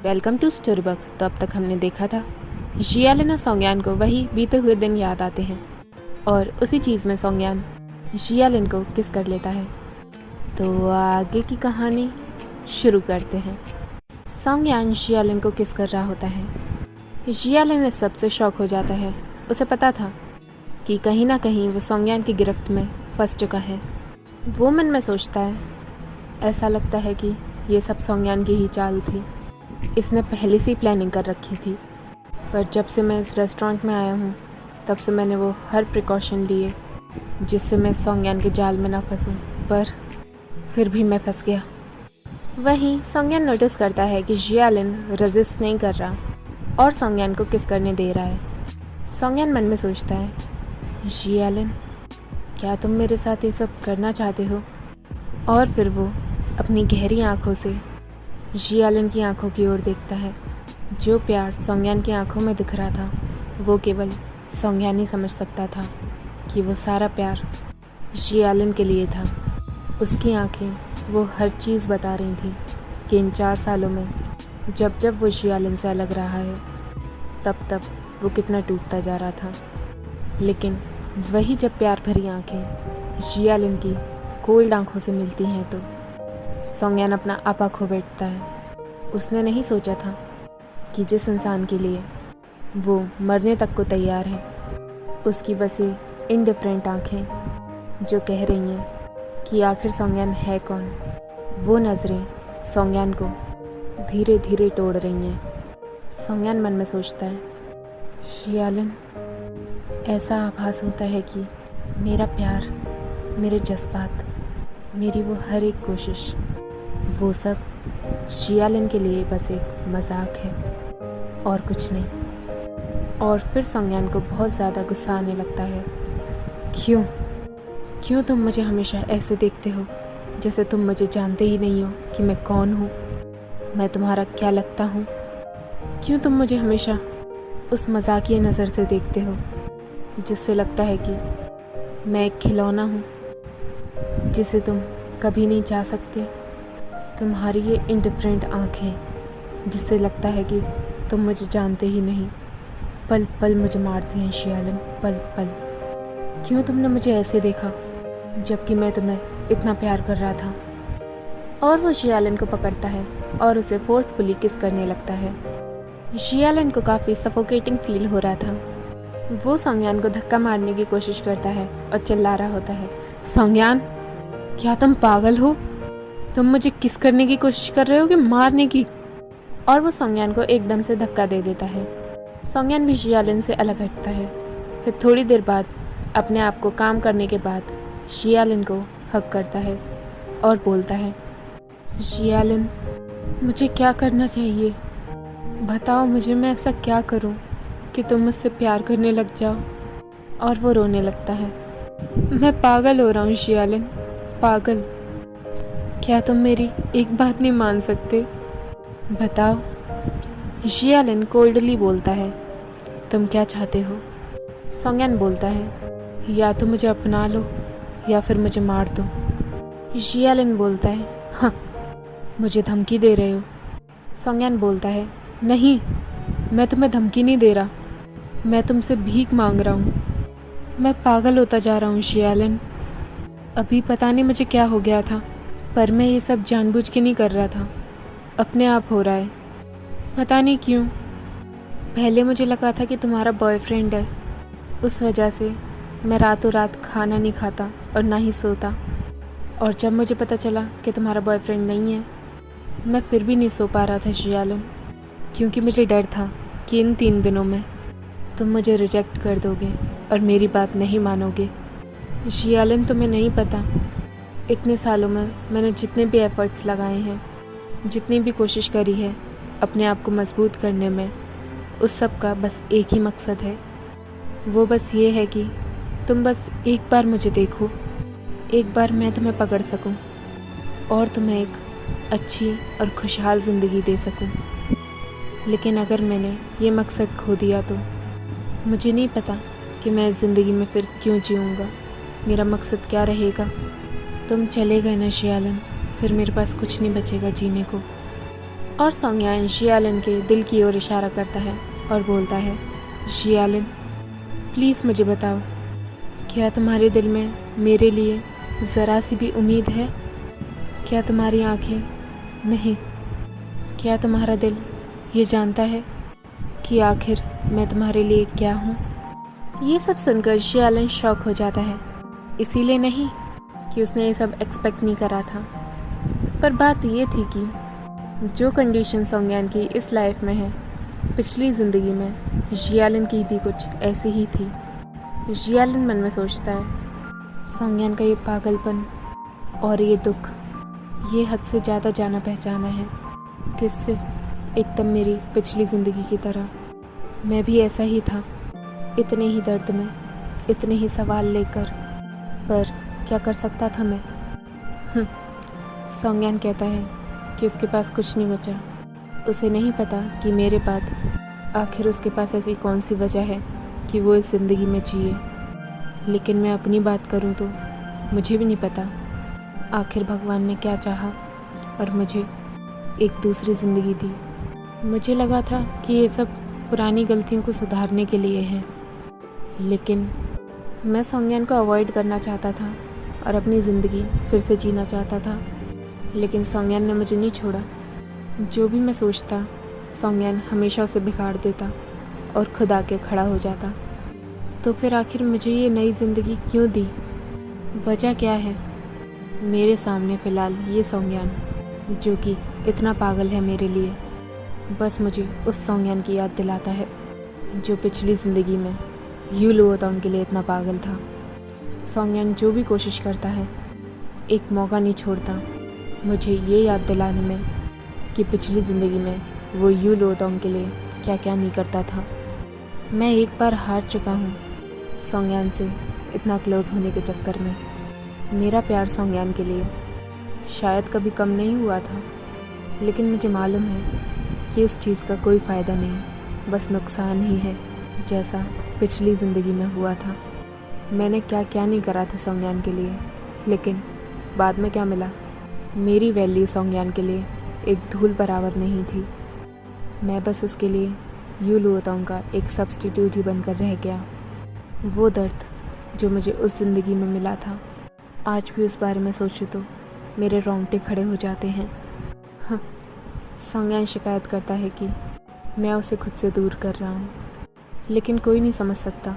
Welcome to story box. तो अब तक हमने देखा था जियालिन और सोंगयान को वही बीते हुए दिन याद आते हैं और उसी चीज़ में सोंगयान जियालिन को किस कर लेता है। तो आगे की कहानी शुरू करते हैं। सोंगयान जियालिन को किस कर रहा होता है। जियालिन इस सबसे शॉक हो जाता है। उसे पता था कि कहीं ना कहीं वो सोंगयान की गिरफ्त में फंस चुका है। वो मन में सोचता है, ऐसा लगता है कि ये सब सोंगयान की ही चाल थी। इसने पहले से ही प्लानिंग कर रखी थी, पर जब से मैं इस रेस्टोरेंट में आया हूँ तब से मैंने वो हर प्रिकॉशन लिए जिससे मैं सोंगयान के जाल में ना फंसूँ, पर फिर भी मैं फंस गया। वहीं सोंगयान नोटिस करता है कि जियालिन रेजिस्ट नहीं कर रहा और सोंगयान को किस करने दे रहा है। सोंगयान मन में सोचता है, जियालिन क्या तुम मेरे साथ ये सब करना चाहते हो? और फिर वो अपनी गहरी आंखों से जियालिन की आंखों की ओर देखता है। जो प्यार सोंगयान की आंखों में दिख रहा था वो केवल सोंगयान ही समझ सकता था कि वो सारा प्यार जियालिन के लिए था। उसकी आंखें वो हर चीज़ बता रही थी कि इन 4 सालों में जब जब वो जियालिन से अलग रहा है तब तब वो कितना टूटता जा रहा था। लेकिन वही जब प्यार भरी आंखें जियालिन की कोल्ड आंखों से मिलती हैं तो सोंगयान अपना आपा खो बैठता है। उसने नहीं सोचा था कि जिस इंसान के लिए वो मरने तक को तैयार है, उसकी बस ये इनडिफरेंट आँखें जो कह रही हैं कि आखिर सोंगयान है कौन, वो नज़रें सोंगयान को धीरे धीरे तोड़ रही हैं। सोंगयान मन में सोचता है, जियालिन ऐसा आभास होता है कि मेरा प्यार, मेरे जज्बात, मेरी वो हर एक कोशिश, वो सब जियालिन के लिए बस एक मजाक है और कुछ नहीं। और फिर सोंगयान को बहुत ज़्यादा गुस्सा आने लगता है। क्यों तुम मुझे हमेशा ऐसे देखते हो जैसे तुम मुझे जानते ही नहीं हो कि मैं कौन हूँ, मैं तुम्हारा क्या लगता हूँ? क्यों तुम मुझे हमेशा उस मजाकिया नज़र से देखते हो जिससे लगता है कि मैं एक खिलौना हूँ जिसे तुम कभी नहीं चाह सकते? तुम्हारी ये इंडिफरेंट आँखें जिससे लगता है कि तुम मुझे जानते ही नहीं, पल पल मुझे मारती हैं जियालिन, पल पल। क्यों तुमने मुझे ऐसे देखा जबकि मैं तुम्हें इतना प्यार कर रहा था? और वो जियालिन को पकड़ता है और उसे फोर्सफुली किस करने लगता है। जियालिन को काफ़ी सफोकेटिंग फील हो रहा था। वो सोंगयान को धक्का मारने की कोशिश करता है और चिल्ला रहा होता है, सोंगयान क्या तुम पागल हो? तुम मुझे किस करने की कोशिश कर रहे हो कि मारने की? और वो सोंगयान को एकदम से धक्का दे देता है। सोंगयान भी जियालिन से अलग हटता है। फिर थोड़ी देर बाद अपने आप को काम करने के बाद जियालिन को हक करता है और बोलता है, जियालिन मुझे क्या करना चाहिए? बताओ मुझे, मैं ऐसा क्या करूं कि तुम मुझसे प्यार करने लग जाओ? और वो रोने लगता है, मैं पागल हो रहा हूँ जियालिन, पागल। क्या तुम मेरी एक बात नहीं मान सकते? बताओ। जियालिन कोल्डली बोलता है, तुम क्या चाहते हो? सोंगयान बोलता है, या तो मुझे अपना लो या फिर मुझे मार दो। जियालिन बोलता है, हाँ मुझे धमकी दे रहे हो? सोंगयान बोलता है, नहीं मैं तुम्हें धमकी नहीं दे रहा, मैं तुमसे भीख मांग रहा हूँ। मैं पागल होता जा रहा हूँ जियालिन। अभी पता नहीं मुझे क्या हो गया था, पर मैं ये सब जानबूझ के नहीं कर रहा था, अपने आप हो रहा है। पता नहीं क्यों। पहले मुझे लगा था कि तुम्हारा बॉयफ्रेंड है, उस वजह से मैं रातों रात खाना नहीं खाता और ना ही सोता। और जब मुझे पता चला कि तुम्हारा बॉयफ्रेंड नहीं है, मैं फिर भी नहीं सो पा रहा था जियालिन, क्योंकि मुझे डर था कि इन 3 दिनों में तुम मुझे रिजेक्ट कर दोगे और मेरी बात नहीं मानोगे। जियालिन तुम्हें नहीं पता, इतने सालों में मैंने जितने भी एफ़र्ट्स लगाए हैं, जितनी भी कोशिश करी है अपने आप को मजबूत करने में, उस सब का बस एक ही मकसद है। वो बस ये है कि तुम बस एक बार मुझे देखो, एक बार मैं तुम्हें पकड़ सकूं और तुम्हें एक अच्छी और खुशहाल ज़िंदगी दे सकूं। लेकिन अगर मैंने ये मकसद खो दिया तो मुझे नहीं पता कि मैं इस ज़िंदगी में फिर क्यों जीऊँगा, मेरा मकसद क्या रहेगा। तुम चले गए ना जियालिन, फिर मेरे पास कुछ नहीं बचेगा जीने को। और सोंगयान जियालन के दिल की ओर इशारा करता है और बोलता है, जियालन प्लीज़ मुझे बताओ, क्या तुम्हारे दिल में मेरे लिए ज़रा सी भी उम्मीद है? क्या तुम्हारी आंखें नहीं, क्या तुम्हारा दिल ये जानता है कि आखिर मैं तुम्हारे लिए क्या हूँ? ये सब सुनकर जियालन शॉक हो जाता है, इसीलिए नहीं कि उसने ये सब एक्सपेक्ट नहीं करा था, पर बात ये थी कि जो कंडीशन सोंगयान की इस लाइफ में है, पिछली ज़िंदगी में जियालन की भी कुछ ऐसी ही थी। जियालन मन में सोचता है, सोंगयान का ये पागलपन और ये दुख, ये हद से ज़्यादा जाना पहचाना है, किससे एकदम मेरी पिछली ज़िंदगी की तरह मैं भी ऐसा ही था, इतने ही दर्द में, इतने ही सवाल लेकर, पर क्या कर सकता था मैं? सोंगयान कहता है कि उसके पास कुछ नहीं बचा। उसे नहीं पता कि मेरे बाद आखिर उसके पास ऐसी कौन सी वजह है कि वो इस ज़िंदगी में जिए। लेकिन मैं अपनी बात करूँ तो मुझे भी नहीं पता आखिर भगवान ने क्या चाहा और मुझे एक दूसरी ज़िंदगी दी। मुझे लगा था कि ये सब पुरानी गलतियों को सुधारने के लिए है, लेकिन मैं सोंगयान को अवॉइड करना चाहता था और अपनी ज़िंदगी फिर से जीना चाहता था, लेकिन सोंगयान ने मुझे नहीं छोड़ा। जो भी मैं सोचता, सोंगयान हमेशा उसे बिगाड़ देता और खुद आके खड़ा हो जाता। तो फिर आखिर मुझे ये नई ज़िंदगी क्यों दी? वजह क्या है? मेरे सामने फ़िलहाल ये सोंगयान जो कि इतना पागल है मेरे लिए, बस मुझे उस सोंगयान की याद दिलाता है जो पिछली ज़िंदगी में यू लुओतोंग के लिए इतना पागल था। सोंगयान जो भी कोशिश करता है, एक मौका नहीं छोड़ता मुझे ये याद दिलाने में कि पिछली ज़िंदगी में वो यू लुओतोंग के लिए क्या क्या नहीं करता था। मैं एक बार हार चुका हूँ सोंगयान से इतना क्लोज़ होने के चक्कर में। मेरा प्यार सोंगयान के लिए शायद कभी कम नहीं हुआ था, लेकिन मुझे मालूम है कि इस चीज़ का कोई फ़ायदा नहीं, बस नुकसान ही है, जैसा पिछली ज़िंदगी में हुआ था। मैंने क्या क्या नहीं करा था सोंगयान के लिए, लेकिन बाद में क्या मिला? मेरी वैल्यू सोंगयान के लिए एक धूल बराबर नहीं थी। मैं बस उसके लिए यू लुओतोंग का एक सब्स्टिट्यूट ही बनकर रह गया। वो दर्द जो मुझे उस ज़िंदगी में मिला था, आज भी उस बारे में सोचूं तो मेरे रोंगटे खड़े हो जाते हैं। सोंगयान शिकायत करता है कि मैं उसे खुद से दूर कर रहा हूँ, लेकिन कोई नहीं समझ सकता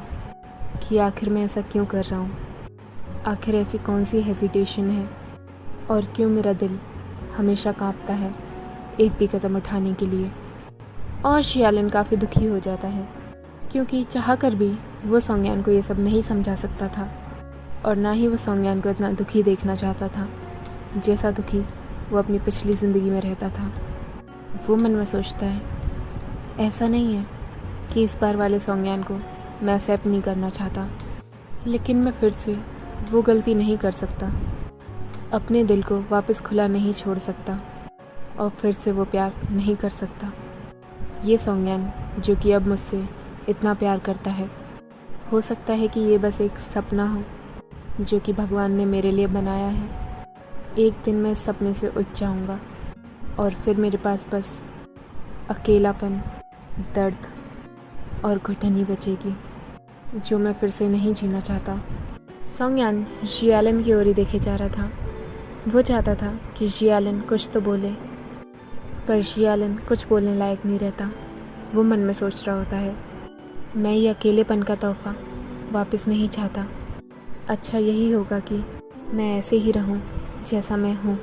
कि आखिर मैं ऐसा क्यों कर रहा हूँ। आखिर ऐसी कौन सी हेजिटेशन है और क्यों मेरा दिल हमेशा कांपता है एक भी कदम उठाने के लिए। और जियालन काफ़ी दुखी हो जाता है, क्योंकि चाह कर भी वो सोंगयान को ये सब नहीं समझा सकता था, और ना ही वो सोंगयान को इतना दुखी देखना चाहता था जैसा दुखी वो अपनी पिछली ज़िंदगी में रहता था। वो मन में सोचता है, ऐसा नहीं है कि इस बार वाले सोंगयान को मैं एक्सेप्ट नहीं करना चाहता, लेकिन मैं फिर से वो गलती नहीं कर सकता, अपने दिल को वापस खुला नहीं छोड़ सकता और फिर से वो प्यार नहीं कर सकता। ये सोंगयान जो कि अब मुझसे इतना प्यार करता है, हो सकता है कि ये बस एक सपना हो जो कि भगवान ने मेरे लिए बनाया है। एक दिन मैं इस सपने से उठ जाऊँगा और फिर मेरे पास बस अकेलापन, दर्द और घुटन ही बचेगी, जो मैं फिर से नहीं जीना चाहता। सोंगयान जियालन की ओर ही देखे जा रहा था। वो चाहता था कि जियालन कुछ तो बोले, पर जियालन कुछ बोलने लायक नहीं रहता। वो मन में सोच रहा होता है, मैं ये अकेलेपन का तोहफ़ा वापस नहीं चाहता। अच्छा यही होगा कि मैं ऐसे ही रहूं जैसा मैं हूं,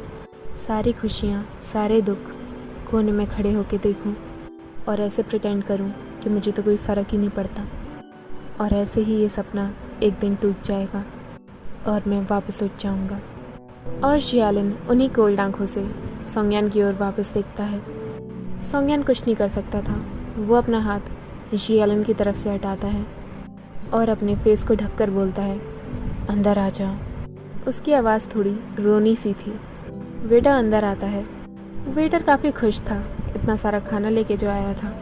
सारी खुशियां, सारे दुख कोने में खड़े होके देखूं और ऐसे प्रिटेंड करूं कि मुझे तो कोई फ़र्क ही नहीं पड़ता, और ऐसे ही ये सपना एक दिन टूट जाएगा और मैं वापस उठ जाऊंगा। और जियालन उन्हीं कोल्ड आंखों से सोंगयान की ओर वापस देखता है। सोंगयान कुछ नहीं कर सकता था। वो अपना हाथ जियालन की तरफ से हटाता है और अपने फेस को ढककर बोलता है, अंदर आ जाओ। उसकी आवाज़ थोड़ी रोनी सी थी। वेटर अंदर आता है। वेटर काफ़ी खुश था इतना सारा खाना लेके जो आया था,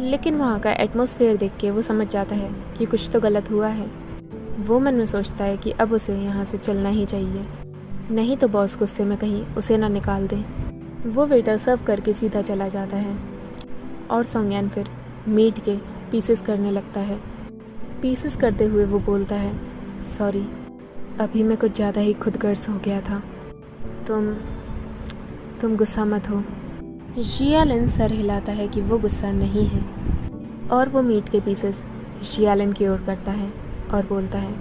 लेकिन वहाँ का एटमॉस्फेयर देख के वो समझ जाता है कि कुछ तो गलत हुआ है। वो मन में सोचता है कि अब उसे यहाँ से चलना ही चाहिए, नहीं तो बॉस गुस्से में कहीं उसे ना निकाल दें। वो वेटर सर्व करके सीधा चला जाता है और सोंगयान फिर मीट के पीसेस करने लगता है। पीसेस करते हुए वो बोलता है, सॉरी, अभी मैं कुछ ज़्यादा ही खुदगर्ज हो गया था। तुम गुस्सा मत हो। जियालन सर हिलाता है कि वो गुस्सा नहीं है और वो मीट के पीसेस जियालन की ओर करता है और बोलता है,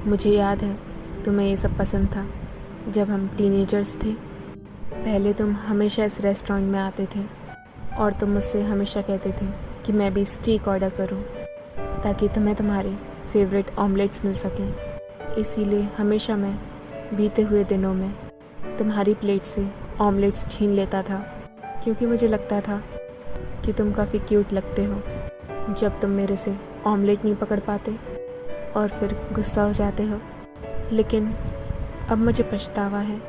मुझे याद है तुम्हें ये सब पसंद था जब हम टीनेजर्स थे। पहले तुम हमेशा इस रेस्टोरेंट में आते थे और तुम मुझसे हमेशा कहते थे कि मैं भी स्टीक ऑर्डर करूं ताकि तुम्हें तुम्हारे फेवरेट ऑमलेट्स मिल सकें। इसीलिए हमेशा मैं बीते हुए दिनों में तुम्हारी प्लेट से ऑमलेट्स छीन लेता था, क्योंकि मुझे लगता था कि तुम काफ़ी क्यूट लगते हो जब तुम मेरे से ऑमलेट नहीं पकड़ पाते और फिर गुस्सा हो जाते हो। लेकिन अब मुझे पछतावा है।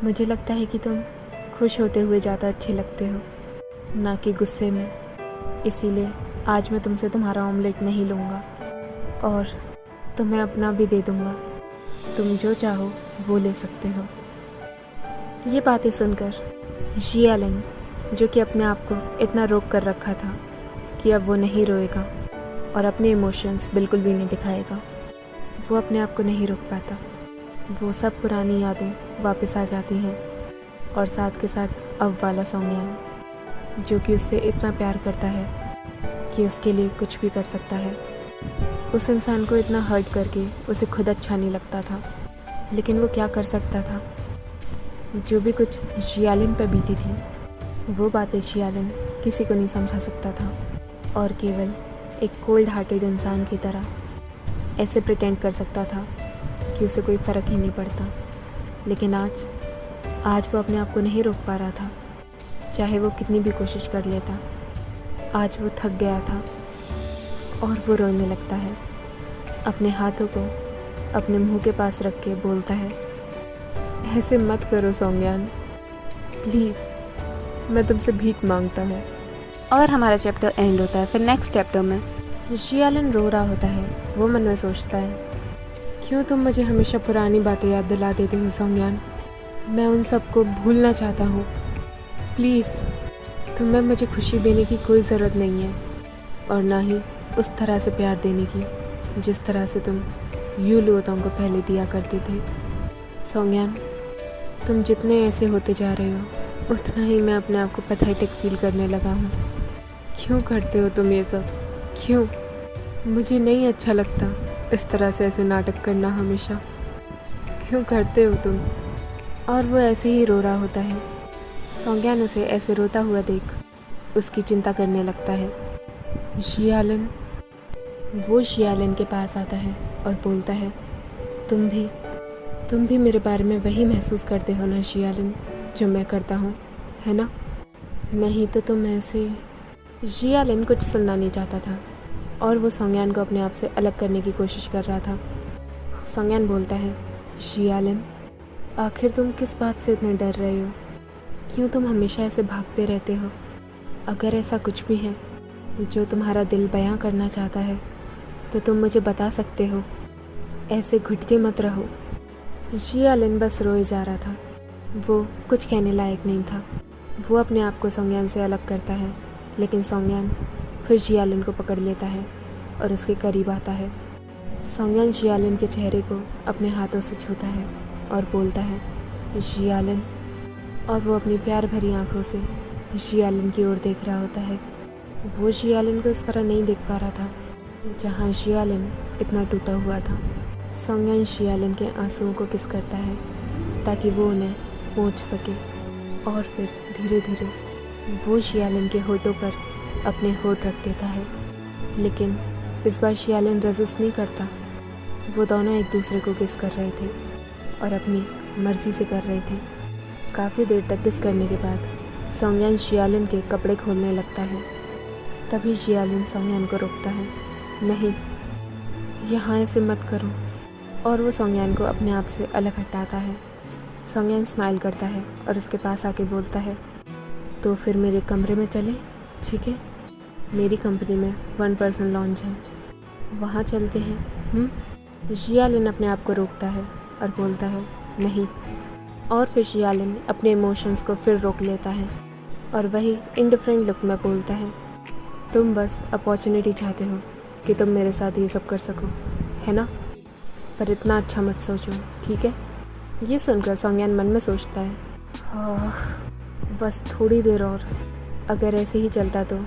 मुझे लगता है कि तुम खुश होते हुए ज़्यादा अच्छे लगते हो, ना कि गुस्से में। इसीलिए आज मैं तुमसे तुम्हारा ऑमलेट नहीं लूँगा और तुम्हें अपना भी दे दूँगा। तुम जो चाहो वो ले सकते हो। ये बातें सुनकर जियालन, जो कि अपने आप को इतना रोक कर रखा था कि अब वो नहीं रोएगा और अपने इमोशंस बिल्कुल भी नहीं दिखाएगा, वो अपने आप को नहीं रोक पाता। वो सब पुरानी यादें वापस आ जाती हैं और साथ के साथ अब वाला सोंगयान, जो कि उससे इतना प्यार करता है कि उसके लिए कुछ भी कर सकता है। उस इंसान को इतना हर्ट करके उसे खुद अच्छा नहीं लगता था, लेकिन वो क्या कर सकता था। जो भी कुछ जियालन पर बीती थी वो बातें जियालन किसी को नहीं समझा सकता था और केवल एक कोल्ड हार्टेड इंसान की तरह ऐसे प्रिटेंड कर सकता था कि उसे कोई फ़र्क ही नहीं पड़ता। लेकिन आज वो अपने आप को नहीं रोक पा रहा था, चाहे वो कितनी भी कोशिश कर लेता। आज वो थक गया था और वो रोने लगता है। अपने हाथों को अपने मुंह के पास रख के बोलता है, ऐसे मत करो सोंगयान, प्लीज़, मैं तुमसे भीख मांगता हूँ। और हमारा चैप्टर एंड होता है। फिर नेक्स्ट चैप्टर में जियालन रो रहा होता है। वो मन में सोचता है, क्यों तुम मुझे हमेशा पुरानी बातें याद दिला देते हो सोंगयान। मैं उन सबको भूलना चाहता हूँ। प्लीज़, तुम्हें मुझे खुशी देने की कोई ज़रूरत नहीं है और ना ही उस तरह से प्यार देने की जिस तरह से तुम यू लुओतोंग को पहले दिया करते थे। सोंगयान, तुम जितने ऐसे होते जा रहे हो उतना ही मैं अपने आप को पैथेटिक फील करने लगा हूँ। क्यों करते हो तुम ये सब? क्यों? मुझे नहीं अच्छा लगता इस तरह से ऐसे नाटक करना हमेशा। क्यों करते हो तुम? और वो ऐसे ही रो रहा होता है। सोंगयान उसे ऐसे रोता हुआ देख उसकी चिंता करने लगता है। जियालन, वो जियालन के पास आता है और बोलता है, तुम भी मेरे बारे में वही महसूस करते हो ना जियालन, जो मैं करता हूँ, है ना? नहीं तो तुम ऐसे। जियालन कुछ सुनना नहीं चाहता था और वो सोंगयान को अपने आप से अलग करने की कोशिश कर रहा था। सोंगयान बोलता है, जियालन, आखिर तुम किस बात से इतने डर रहे हो? क्यों तुम हमेशा ऐसे भागते रहते हो? अगर ऐसा कुछ भी है जो तुम्हारा दिल बयां करना चाहता है तो तुम मुझे बता सकते हो। ऐसे घुट के मत रहो। जियालन बस रोए जा रहा था। वो कुछ कहने लायक नहीं था। वो अपने आप को सोंगयान से अलग करता है, लेकिन सोंगयान फिर जियालन को पकड़ लेता है और उसके करीब आता है। सोंगयान जियालन के चेहरे को अपने हाथों से छूता है और बोलता है, जियालन, और वो अपनी प्यार भरी आंखों से जियालन की ओर देख रहा होता है। वो जियालन को इस तरह नहीं देख पा रहा था जहाँ जियालन इतना टूटा हुआ था। सोंगयान जियालन के आंसुओं को किस करता है ताकि वो उन्हें पोंछ सके और फिर धीरे धीरे वो जियालन के होठों पर अपने होठ रख देता है। लेकिन इस बार जियालन रेजिस्ट नहीं करता। वो दोनों एक दूसरे को किस कर रहे थे और अपनी मर्ज़ी से कर रहे थे। काफ़ी देर तक किस करने के बाद सोंगयान जियालन के कपड़े खोलने लगता है। तभी जियालन सोंगयान को रोकता है, नहीं, यहाँ ऐसे मत करो, और वो सोंगयान को अपने आप से अलग हटाता है। सोंगयान स्माइल करता है और उसके पास आके बोलता है, तो फिर मेरे कमरे में चले, ठीक है? मेरी कंपनी में 1% लॉन्च है, वहाँ चलते हैं। जियालन अपने आप को रोकता है और बोलता है, नहीं, और फिर शियालिन अपने इमोशंस को फिर रोक लेता है और वही इंडिफरेंट लुक में बोलता है, तुम बस अपॉर्चुनिटी चाहते हो कि तुम मेरे साथ ये सब कर सको, है ना? पर इतना अच्छा मत सोचो, ठीक है? ये सुनकर सॉन्गयान मन में सोचता है, बस थोड़ी देर और, अगर ऐसे ही चलता तो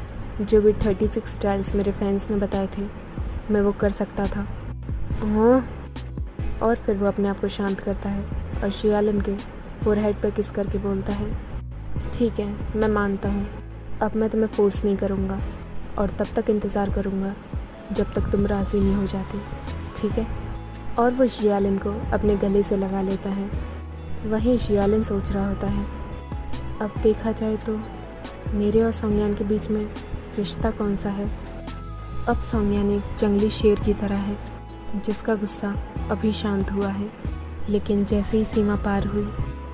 जो भी 36 स्टाइल्स मेरे फैंस ने बताए थे मैं वो कर सकता था। और फिर वो अपने आप को शांत करता है और शियालिन के फोरहेड पर किस करके बोलता है, ठीक है, मैं मानता हूँ, अब मैं तुम्हें फोर्स नहीं करूँगा और तब तक इंतज़ार करूँगा जब तक तुम राज़ी नहीं हो जाते, ठीक है? और वो शियालिन को अपने गले से लगा लेता है। वहीं शियालिन सोच रहा होता है, अब देखा जाए तो मेरे और सॉन्गयान के बीच में रिश्ता कौन सा है? अब सॉन्गयान एक जंगली शेर की तरह है जिसका गुस्सा अभी शांत हुआ है, लेकिन जैसे ही सीमा पार हुई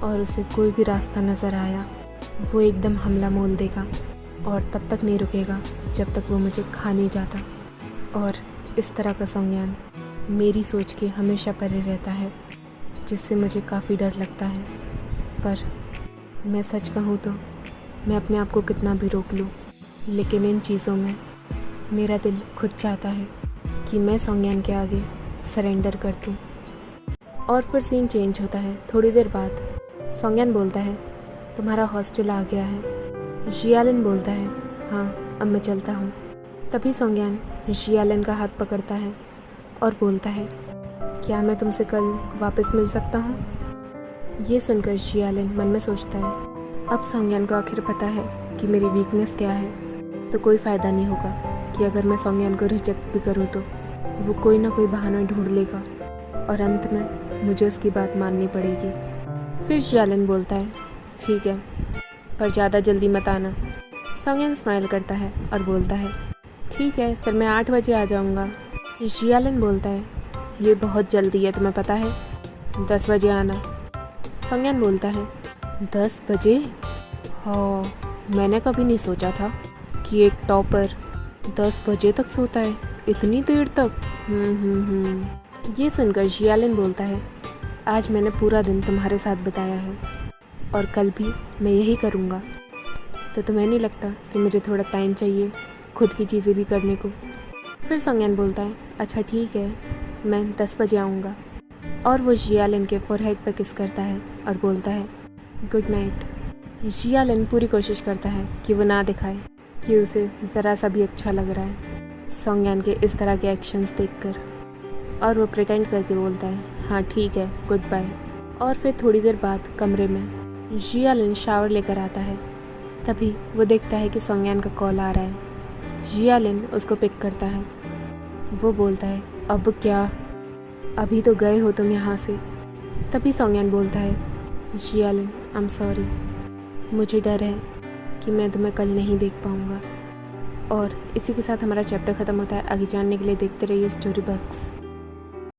और उसे कोई भी रास्ता नज़र आया वो एकदम हमला मोल देगा और तब तक नहीं रुकेगा जब तक वो मुझे खा नहीं जाता। और इस तरह का सॉन्गयान मेरी सोच के हमेशा परे रहता है, जिससे मुझे काफ़ी डर लगता है। पर मैं सच कहूँ तो मैं अपने आप को कितना भी रोक लूँ, लेकिन इन चीज़ों में मेरा दिल खुद चाहता है कि मैं सॉन्गयान के आगे सरेंडर कर दूँ। और फिर सीन चेंज होता है। थोड़ी देर बाद सॉन्गयान बोलता है, तुम्हारा हॉस्टल आ गया है। शियालिन बोलता है, हाँ अब मैं चलता हूँ। तभी सॉन्गयान शियालिन का हाथ पकड़ता है और बोलता है, क्या मैं तुमसे कल वापस मिल सकता हूँ? ये सुनकर शियालिन मन में सोचता है, अब सॉन्गयान को आखिर पता है कि मेरी वीकनेस क्या है, तो कोई फ़ायदा नहीं होगा कि अगर मैं सॉन्गयान को रिजेक्ट भी करूँ तो वो कोई ना कोई बहाना ढूंढ लेगा और अंत में मुझे उसकी बात माननी पड़ेगी। फिर शियालिन बोलता है, ठीक है, पर ज़्यादा जल्दी मत आना। सॉन्गयान स्माइल करता है और बोलता है, ठीक है, फिर मैं 8 बजे आ जाऊँगा। शियालिन बोलता है, ये बहुत जल्दी है, तुम्हें पता है, 10 बजे आना। सॉन्गयान बोलता है, 10 बजे? हाँ, मैंने कभी नहीं सोचा था कि एक टॉपर 10 बजे तक सोता है, इतनी देर तक। ये सुनकर शियालिन बोलता है, आज मैंने पूरा दिन तुम्हारे साथ बिताया है और कल भी मैं यही करूँगा, तो तुम्हें नहीं लगता कि मुझे थोड़ा टाइम चाहिए खुद की चीज़ें भी करने को? फिर सॉन्गयान बोलता है, अच्छा ठीक है, मैं 10 बजे आऊँगा। और वो शियालिन के फोरहेड पर किस करता है और बोलता है, गुड नाइट। शियालिन पूरी कोशिश करता है कि वो ना दिखाए कि उसे ज़रा सा भी अच्छा लग रहा है सॉन्गयान के इस तरह के एक्शंस देखकर, और वो प्रिटेंड करके बोलता है, हाँ ठीक है, गुड बाय। और फिर थोड़ी देर बाद कमरे में शियालिन शावर लेकर आता है। तभी वो देखता है कि सॉन्गयान का कॉल आ रहा है। शियालिन उसको पिक करता है। वो बोलता है, अब क्या, अभी तो गए हो तुम यहाँ से? तभी सॉन्गयान बोलता है, शियालिन आई एम सॉरी, मुझे डर है कि मैं तुम्हें कल नहीं देख पाऊँगा। और इसी के साथ हमारा चैप्टर ख़त्म होता है। आगे जानने के लिए देखते रहिए स्टोरी बक्स।